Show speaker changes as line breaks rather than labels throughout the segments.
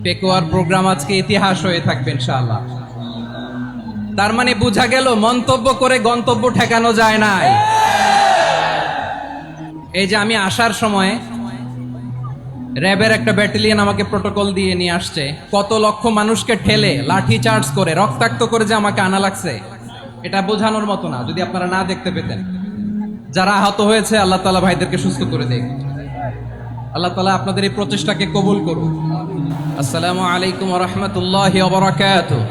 পেকুয়ার programme আজকে ইতিহাস হয়ে থাকবে ইনশাআল্লাহ। তার মানে বোঝা গেল মন্তব্য করে গন্তব্য ঠেকানো যায় না। এই যে আমি আসার সময় র্যাবের একটা ব্যাটালিয়ন আমাকে প্রোটোকল দিয়ে নিয়ে আসছে, কত লক্ষ মানুষকে ঠেলে লাঠি চার্জ করে রক্তাক্ত করে যে আমাকে আনা লাগছে, এটা বোঝানোর মতো না। যদি আপনারা না দেখতে পেতেন, যারা আহত হয়েছে আল্লাহ তাআলা ভাইদেরকে সুস্থ করে দেখ। আল্লাহ তাআলা আপনাদের এই প্রচেষ্টাকে কবুল করুন। আসসালামু আলাইকুম ওয়া রাহমাতুল্লাহি ওয়া বারাকাতুহু।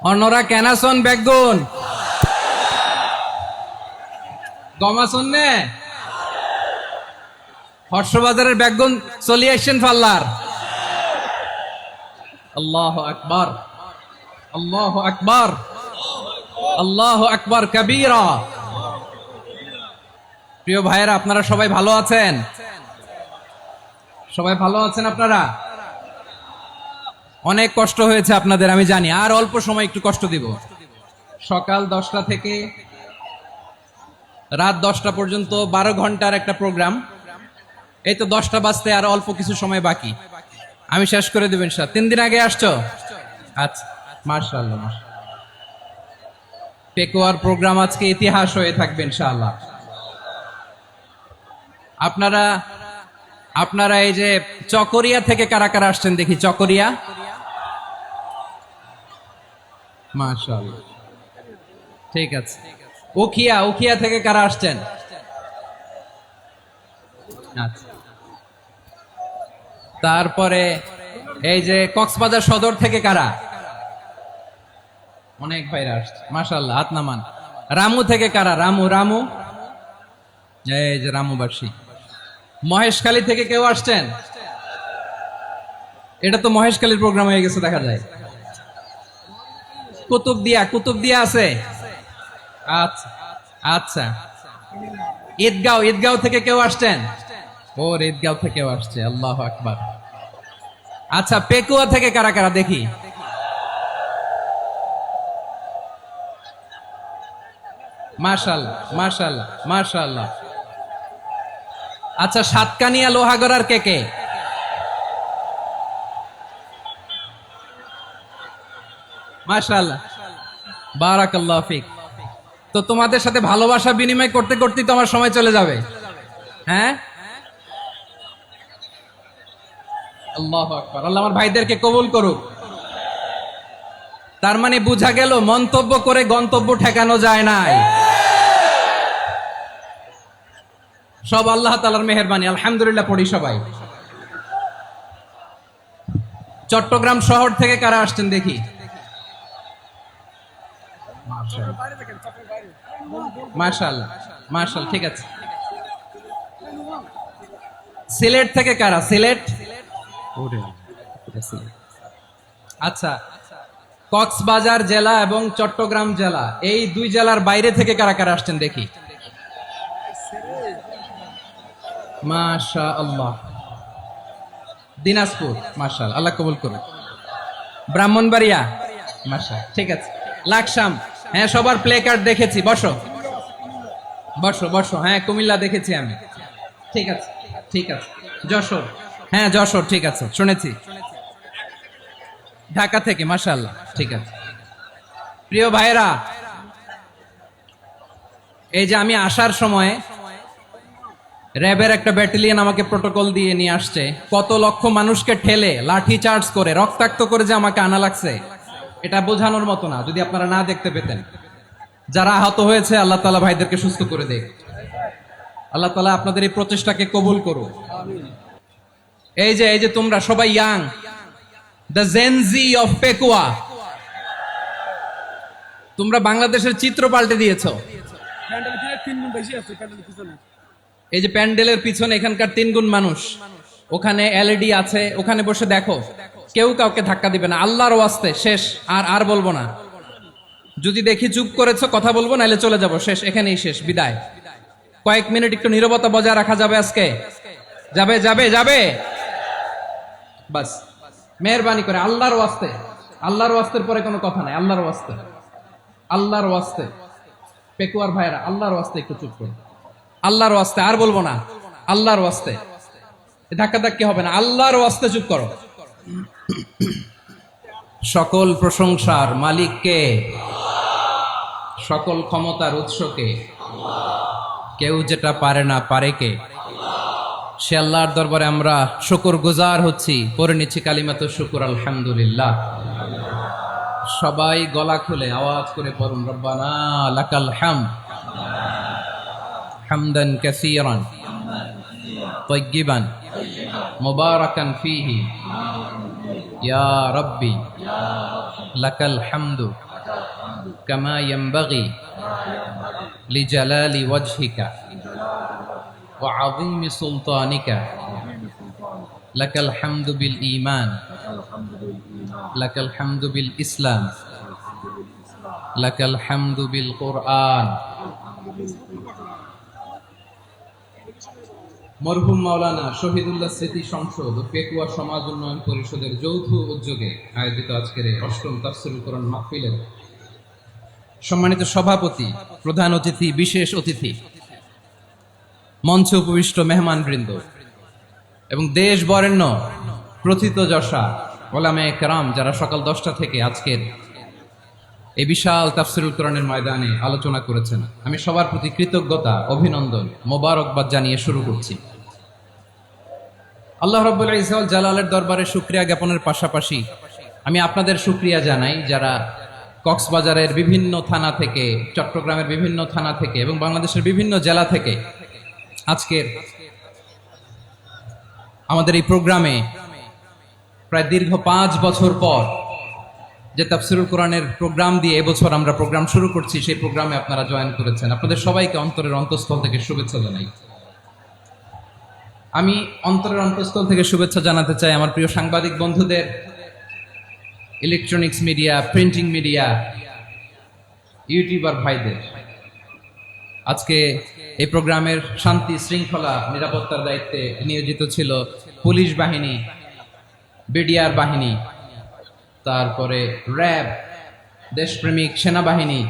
অন্যরা কেনাসন বেগুন গমাসন নে হর্ষবাজারের বেগুন চলে আসছেন ফাল্লার। আল্লাহু আকবার, আল্লাহু আকবার, আল্লাহু আকবার কবীরা। প্রিয় ভাইয়েরা, আপনারা সবাই ভালো আছেন? সবাই ভালো আছেন? আপনারা অনেক কষ্ট হয়েছে আপনাদের, আমি জানি। আর অল্প সময় একটু কষ্ট দিব। সকাল 10টা থেকে রাত 10টা পর্যন্ত 12 ঘন্টার একটা প্রোগ্রাম। এই তো 10টা বাজতে আর অল্প কিছু সময় বাকি, আমি শেষ করে দেব ইনশাআল্লাহ। 3 দিন আগে আসছো? আচ্ছা, মাশাআল্লাহ। পেকুয়ার প্রোগ্রাম আজকে ইতিহাস হয়ে থাকবে ইনশাআল্লাহ। আপনারা এই যে চকরিয়া থেকে কারা কারা আসছেন দেখি? চকরিয়া, মাশাআল্লাহ, ঠিক আছে। উখিয়া থেকে কারা আসছেন? আচ্ছা। তারপরে এই যে কক্সবাজার সদর থেকে কারা? অনেক ভাইরা আসছে, মাশাআল্লাহ, হাত নামান। রামু থেকে কারা? রামু, এই যে রামুবাসী। মহেশখালী থেকে কেউ আসছেন? এটা তো মহেশখালীর প্রোগ্রাম হয়ে গেছে দেখা যায়। কুতুবদিয়া আছে? আচ্ছা আচ্ছা। ঈদগাঁও থেকে কেউ আসছেন? ওর ঈদগাঁও থেকেও আসছে, আল্লাহু আকবার। আচ্ছা, পেকুয়া থেকে কারা কারা দেখি? মাশাআল্লাহ, মাশাআল্লাহ, মাশাআল্লাহ। আচ্ছা, সাতকানিয়া লোহাগড়ার কে? মাশাআল্লাহ, বারাকাল্লাহু ফিক। তো তোমাদের সাথে ভালোবাসা বিনিময় করতে করতে তো আমার সময় চলে যাবে। হ্যাঁ, আল্লাহু আকবার। আল্লাহ আমার ভাইদেরকে কবুল করুক। তার মানে বোঝা গেল মন্তব্য করে গন্তব্য ঠেকানো যায় না। সব আল্লাহ তাআলার মেহেরবানি, আলহামদুলিল্লাহ পড়ি সবাই। চট্টগ্রাম শহর থেকে কারা আসছেন দেখি? মাশাআল্লাহ, মাশাআল্লাহ, ঠিক আছে। সিলেট থেকে কারা? সিলেট, আচ্ছা। কক্সবাজার জেলা এবং চট্টগ্রাম জেলা, এই দুই জেলার বাইরে থেকে কারা কারা আসছেন দেখি? মাশাআল্লাহ। দিনাজপুর, মাশাআল্লাহ, আল্লাহ কবুল করুন। ব্রাহ্মণবাড়িয়া, মাশাআল্লাহ, ঠিক আছে। লাকসাম, হ্যাঁ, সবার প্লে কার্ড দেখেছি। বসো বসো বসো। হ্যাঁ, কুমিল্লা দেখেছি আমি, ঠিক আছে, ঠিক আছে। যশোর, হ্যাঁ যশোর, ঠিক আছে, শুনেছি। ঢাকা থেকে, মাশাআল্লাহ, ঠিক আছে। প্রিয় ভাইরা, এই যে আমি আসার সময় র্যাবের একটা ব্যাটালিয়ন আমাকে প্রোটোকল দিয়ে নিয়ে আসছে, কত লক্ষ মানুষকে ঠেলে লাঠি চার্জ করে রক্তাক্ত করে যে আমাকে আনা লাগছে, এটা বোঝানোর মতো না। যদি আপনারা না দেখতে পেতেন, যারা আহত হয়েছে আল্লাহ তাআলা ভাইদেরকে সুস্থ করে দেখ। আল্লাহ তাআলা আপনাদের এই প্রচেষ্টাকে কবুল করুন। এই যে তোমরা সবাই young, the Gen Z of Pekua, তোমরা বাংলাদেশের চিত্র পাল্টে দিয়েছো। এই যে প্যান্ডেলের পিছনে এখানকার 3 গুণ মানুষ, ওখানে এলইডি আছে, ওখানে বসে দেখো। কেউ কাউকে ধাক্কা দিবে না, আল্লাহর ওয়াস্তে। শেষ, আর বলবো না। যদি দেখি চুপ করেছো, কথা বলবো, নাইলে চলে যাবো। শেষ, এখানেই শেষ, বিদায়। কয়েক মিনিট একটু নীরবতা বজায় রাখা যাবে আজকে? যাবে যাবে যাবে, বাস। মেহেরবানি করে আল্লাহর ওয়াস্তে, আল্লাহর ওয়াস্তের পরে কোনো কথা নাই। আল্লাহর ওয়াস্তে, আল্লাহর ওয়াস্তে। পেকুয়ার ভাইরা, আল্লাহর ওয়াস্তে একটু চুপ করুন। আল্লাহর ওয়াস্তে, আর বলবো না, আল্লাহর ওয়াস্তে। ধাক্কা ধাক্কি হবে না, আল্লাহর ওয়াস্তে চুপ করো। সকল প্রশংসার মালিককে, সকল ক্ষমতার উৎসকে, কেউ যেটা পারে না পারে কে, সে আল্লাহর দরবারে আমরা শুকর গুজার হচ্ছি। পড়ে নিচ্ছি কালিমাতু শুকর, আলহামদুলিল্লাহ। সবাই গলা খুলে আওয়াজ করে পড়ুন, রব্বানা লাকাল হামদ হামদান কাসীরান তাইয়্যিবান মুবারাকান ফীহি ইয়া রাব্বি লাকাল হামদু কামা ইয়ানবাগি লিজালালি ওয়াজহিকা ওয়া আযীমি সুলতানিকা লাকাল হামদু বিল ঈমান লাকাল হামদু বিল ইসলাম লাকাল হামদু বিল কুরআন। মরহুম মাওলানা শহীদুল্লাহ স্মৃতি সংসদ ও পেকুয়া সমাজ উন্নয়ন পরিষদের যৌথ উদ্যোগে আয়োজিত আজকের এই অষ্টম তাফসীরুল কোরআন মাহফিলের সম্মানিত সভাপতি, প্রধান অতিথি, বিশেষ অতিথি, মঞ্চে উপবিষ্ট মেহমানবৃন্দ এবং দেশ বরেণ্য প্রথিতযশা ওলামায়ে কেরাম যারা সকাল 10টা থেকে আজকের এই বিশাল তাফসীরুল কোরআনের ময়দানে আলোচনা করেছেন, আমি সবার প্রতি কৃতজ্ঞতা, অভিনন্দন, মোবারকবাদ জানিয়ে শুরু করছি। আল্লাহ রাব্বুল ইজ্জত ওয়াল জালালের দরবারে শুকরিয়া জ্ঞাপনের পাশাপাশি আমি আপনাদের শুকরিয়া জানাই যারা কক্সবাজারের বিভিন্ন থানা থেকে, চট্টগ্রামের বিভিন্ন থানা থেকে এবং বাংলাদেশের বিভিন্ন জেলা থেকে আজকের আমাদের এই প্রোগ্রামে প্রায় দীর্ঘ 5 বছর পর যে তাফসীরুল কোরআনের প্রোগ্রাম দিয়ে এবছর আমরা প্রোগ্রাম শুরু করছি, সেই প্রোগ্রামে আপনারা জয়েন করেছেন। আপনাদের সবাইকে অন্তরের অন্তঃস্থল থেকে শুভেচ্ছা জানাই। আমি অন্তরের অন্তঃস্থল থেকে শুভেচ্ছা জানাতে চাই আমার প্রিয় সাংবাদিক বন্ধুদের, electronics media, printing media, YouTuber ভাইদের। আজকে এই প্রোগ্রামের শান্তি শৃঙ্খলা নিরাপত্তার দায়িত্বে নিয়োজিত ছিল পুলিশ বাহিনী, বিডিআর বাহিনী, তারপরে র্যাব, দেশপ্রেমিক সেনাবাহিনী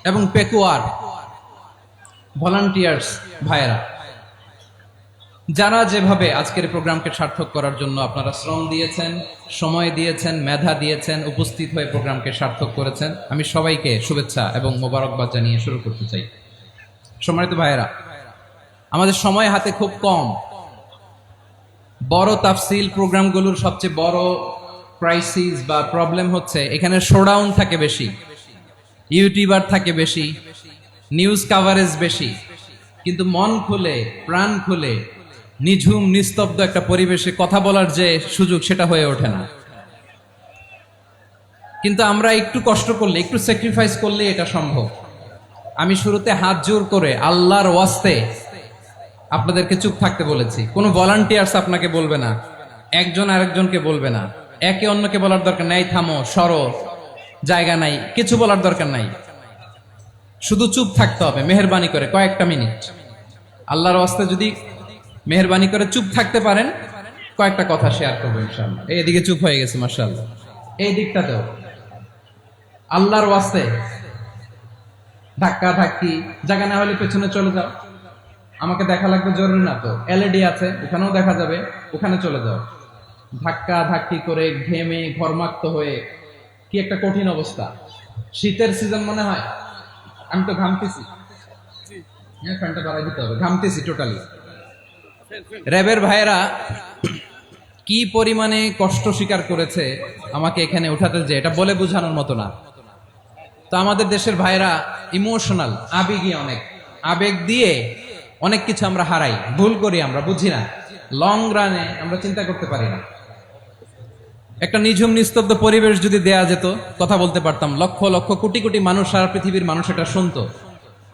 এবং পেকুয়ার ভলান্টিয়ার্স ভাইয়েরা, যারা যেভাবে আজকের প্রোগ্রামকে সার্থক করার জন্য আপনারা শ্রম দিয়েছেন, সময় দিয়েছেন, মেধা দিয়েছেন, উপস্থিত হয়ে প্রোগ্রামকে সার্থক করেছেন, আমি সবাইকে শুভেচ্ছা এবং মোবারকবাদ জানিয়ে শুরু করতে চাই। সম্মানিত ভাইয়েরা, আমাদের সময় হাতে খুব কম। বড় তাফসিল প্রোগ্রামগুলোর সবচেয়ে বড় ক্রাইসিস বা প্রবলেম হচ্ছে এখানে শোডাউন থাকে বেশি, ইউটিউবার থাকে বেশি, নিউজ কাভারেজ বেশি, কিন্তু মন খুলে, প্রাণ খুলে, নিঝুম নিস্তব্ধ একটা পরিবেশে কথা বলার যে সুযোগ, সেটা হয়ে ওঠে না। কিন্তু আমরা একটু কষ্ট করলে, একটু স্যাক্রিফাইস করলে এটা সম্ভব। আমি শুরুতে হাত জোর করে আল্লাহর ওয়াস্তে আপনাদেরকে চুপ থাকতে বলেছি। কোনো ভলান্টিয়ার্স আপনাকে বলবে না, একজন আরেকজনকে বলবে না, একে অন্যকে বলার দরকার নাই, থামো, সরো, জায়গা নাই, কিছু বলার দরকার নাই। শুধু চুপ থাকতে হবে মেহেরবানি করে কয়েকটা মিনিট। আল্লাহর ওয়াস্তে যদি মেহেরবানি করে চুপ থাকতে পারেন, কয়েকটা কথা শেয়ার করবো ইনশাআল্লাহ। এইদিকে চুপ হয়ে গেছে মাশাআল্লাহ, এই দিকটাতেও আল্লাহর ওয়াস্তে ধাক্কা ধাক্কি, জায়গা না হলে পেছনে চলে যাও। আমাকে দেখা লাগবে জরুরি না তো, এলইডি আছে, ওখানেও দেখা যাবে, ওখানে চলে যাও। ধাক্কা ধাক্কি করে ঘেমে ঘর্মাক্ত হয়ে কি একটা কঠিন অবস্থা। শীতের সিজন মনে হয়, আমি তো ঘামতেছি, ফ্যানটা বাড়াই দিতে হবে, ঘামতেছি টোটালি। র্যাবের ভাইয়েরা কি পরিমাণে কষ্ট স্বীকার করেছে আমাকে এখানে উঠাতে, যে এটা বলে বোঝানোর মতো না। তো আমাদের দেশের ভাইরা ইমোশনাল, আবেগী, অনেক আবেগ দিয়ে অনেক কিছু আমরা হারাই, ভুল করি, আমরা বুঝি না, লং রানে আমরা চিন্তা করতে পারি না। একটা নিঝুম নিস্তব্ধ পরিবেশ যদি দেয়া যেত, কথা বলতে পারতাম, লক্ষ লক্ষ কোটি কোটি মানুষ, সারা পৃথিবীর মানুষ এটা শুনতো,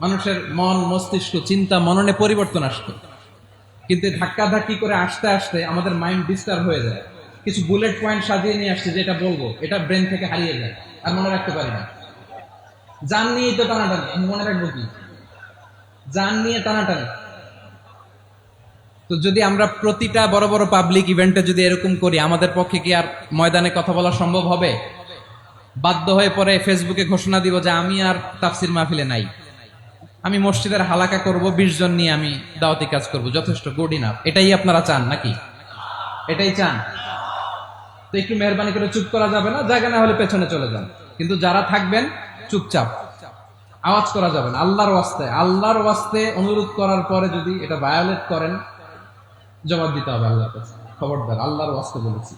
মানুষের মন, মস্তিষ্ক, চিন্তা, মননে পরিবর্তন আসতো। কিন্তু ধাক্কা ধাক্কি করে আসতে আসতে আমাদের মাইন্ড ডিস্টার্ব হয়ে যায়। কিছু বুলেট পয়েন্ট সাজিয়ে নিয়ে আসছে, যেটা বলবো এটা ব্রেন থেকে হারিয়ে যায়, আর মনে রাখতে পারি না। জান নিয়েই তো টানাটানি, মনে রাখবো কি, জান নিয়ে টানাটানি। তো যদি আমরা প্রতিটা বড় বড় পাবলিক ইভেন্টে যদি এরকম করি, আমাদের পক্ষে কি আর ময়দানে কথা বলা সম্ভব হবে? বাধ্য হয়ে পরে ফেসবুকে ঘোষণা দিব যে আমি আর তাফসির মাহফিলে নাই। আমি মসজিদের হালাকা করব, 20 জন নিয়ে আমি দাওয়াতি কাজ করব, যথেষ্ট, গুড ইনাফ। এটাই আপনারা চান নাকি? এটাই চান? তো একটু মেহরবানি করে চুপ করা যাবে না? জায়গা না হলে পেছনে চলে যান, কিন্তু যারা থাকবেন চুপচাপ, আওয়াজ করা যাবে না। আল্লাহর ওয়াস্তে অনুরোধ করার পরে যদি এটা ভায়োলেট করেন, জবাব দিতে হবে আল্লাহর কাছে। খবরদার, আল্লাহর ওয়াস্তে বলেছি।